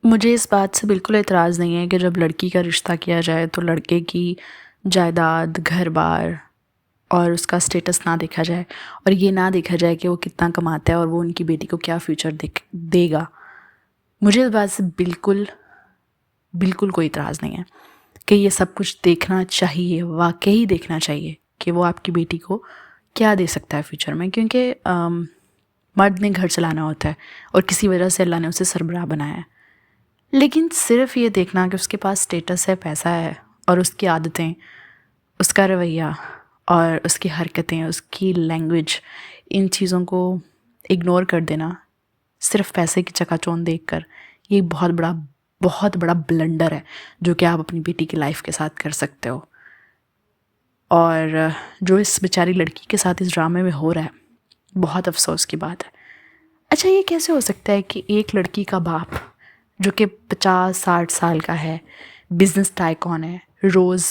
मुझे इस बात से बिल्कुल एतराज़ नहीं है कि जब लड़की का रिश्ता किया जाए तो लड़के की जायदाद, घर-बार और उसका स्टेटस ना देखा जाए और ये ना देखा जाए कि वो कितना कमाता है और वो उनकी बेटी को क्या फ्यूचर देगा। मुझे इस बात से बिल्कुल बिल्कुल कोई इतराज़ नहीं है कि ये सब कुछ देखना चाहिए, वाक़ई देखना चाहिए कि वो आपकी बेटी को क्या दे सकता है फ्यूचर में, क्योंकि मर्द ने घर चलाना होता है और किसी वजह से अल्लाह ने उसे सरबराह बनाया है। लेकिन सिर्फ़ ये देखना कि उसके पास स्टेटस है, पैसा है और उसकी आदतें, उसका रवैया और उसकी हरकतें, उसकी लैंग्वेज, इन चीज़ों को इग्नोर कर देना सिर्फ़ पैसे की चकाचौंध देखकर, ये बहुत बड़ा ब्लंडर है जो कि आप अपनी बेटी की लाइफ के साथ कर सकते हो। और जो इस बेचारी लड़की के साथ इस ड्रामे में हो रहा है, बहुत अफ़सोस की बात है। अच्छा, ये कैसे हो सकता है कि एक लड़की का बाप जो कि 50-60 साल का है, बिज़नेस टाइकॉन है, रोज़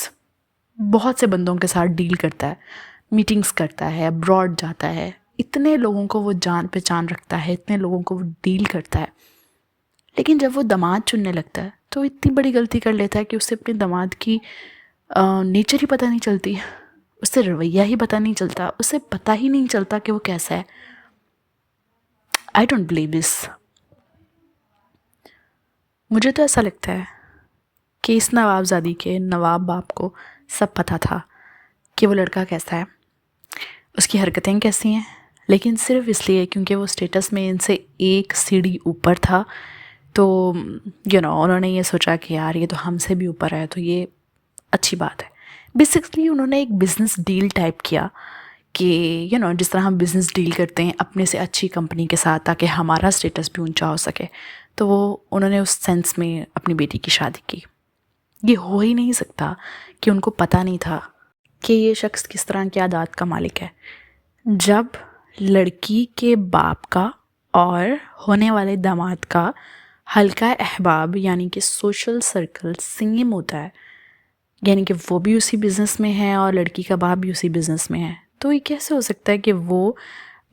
बहुत से बंदों के साथ डील करता है, मीटिंग्स करता है, अब्रॉड जाता है, इतने लोगों को वो जान पहचान रखता है, इतने लोगों को वो डील करता है, लेकिन जब वो दामाद चुनने लगता है तो इतनी बड़ी गलती कर लेता है कि उसे अपने दामाद की नेचर ही पता नहीं चलती, उससे रवैया ही पता नहीं चलता, उसे पता ही नहीं चलता कि वो कैसा है। I don't believe this. मुझे तो ऐसा लगता है कि इस नवाबजादी के नवाब बाप को सब पता था कि वो लड़का कैसा है, उसकी हरकतें कैसी हैं, लेकिन सिर्फ इसलिए क्योंकि वो स्टेटस में इनसे एक सीढ़ी ऊपर था, तो उन्होंने ये सोचा कि यार ये तो हमसे भी ऊपर है तो ये अच्छी बात है। बेसिकली उन्होंने एक बिज़नेस डील टाइप किया कि जिस तरह हम बिज़नेस डील करते हैं अपने से अच्छी कंपनी के साथ ताकि हमारा स्टेटस भी ऊंचा हो सके, तो वो उन्होंने उस सेंस में अपनी बेटी की शादी की। ये हो ही नहीं सकता कि उनको पता नहीं था कि ये शख्स किस तरह की आदत का मालिक है। जब लड़की के बाप का और होने वाले दामाद का हल्का अहबाब यानी कि सोशल सर्कल सेम होता है, यानी कि वो भी उसी बिज़नेस में है और लड़की का बाप भी उसी बिज़नेस में है, तो ये कैसे हो सकता है कि वो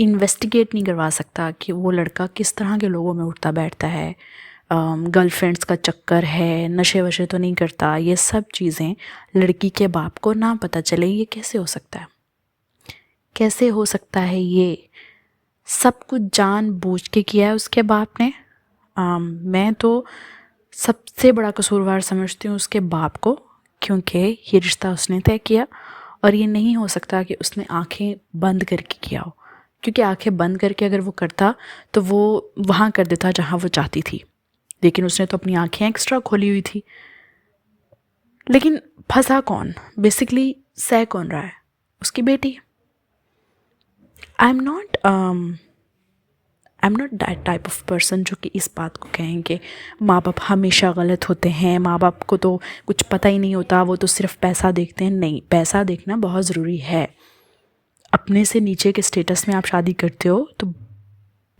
इन्वेस्टिगेट नहीं करवा सकता कि वो लड़का किस तरह के लोगों में उठता बैठता है, गर्लफ्रेंड्स का चक्कर है, नशे वशे तो नहीं करता, ये सब चीज़ें लड़की के बाप को ना पता चले। ये कैसे हो सकता है? कैसे हो सकता है? ये सब कुछ जानबूझ के किया है उसके बाप ने। मैं तो सबसे बड़ा कसूरवार समझती हूँ उसके बाप को, क्योंकि ये रिश्ता उसने तय किया और ये नहीं हो सकता कि उसने आंखें बंद करके किया हो, क्योंकि आंखें बंद करके अगर वो करता तो वो वहाँ कर देता जहाँ वो चाहती थी, लेकिन उसने तो अपनी आंखें एक्स्ट्रा खोली हुई थी। लेकिन फंसा कौन? बेसिकली सह कौन रहा है? उसकी बेटी। I am not that type of person जो कि इस बात को कहें कि माँ बाप हमेशा गलत होते हैं, माँ बाप को तो कुछ पता ही नहीं होता, वो तो सिर्फ पैसा देखते हैं। नहीं, पैसा देखना बहुत ज़रूरी है। अपने से नीचे के स्टेटस में आप शादी करते हो तो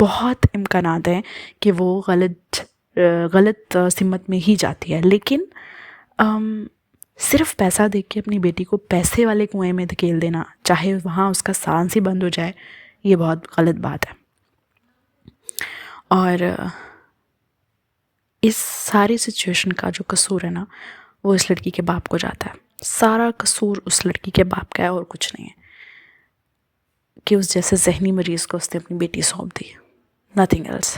बहुत इम्कानात हैं कि वो गलत सिमत में ही जाती है, लेकिन सिर्फ पैसा देख के अपनी बेटी को पैसे वाले कुएं में धकेल देना, चाहे वहाँ उसका सांस ही बंद हो जाए, ये बहुत गलत बात है। और इस सारी सिचुएशन का जो कसूर है ना, वो इस लड़की के बाप को जाता है। सारा कसूर उस लड़की के बाप का है और कुछ नहीं है, कि उस जैसे जहनी मरीज़ को उसने अपनी बेटी सौंप दी, नथिंग एल्स।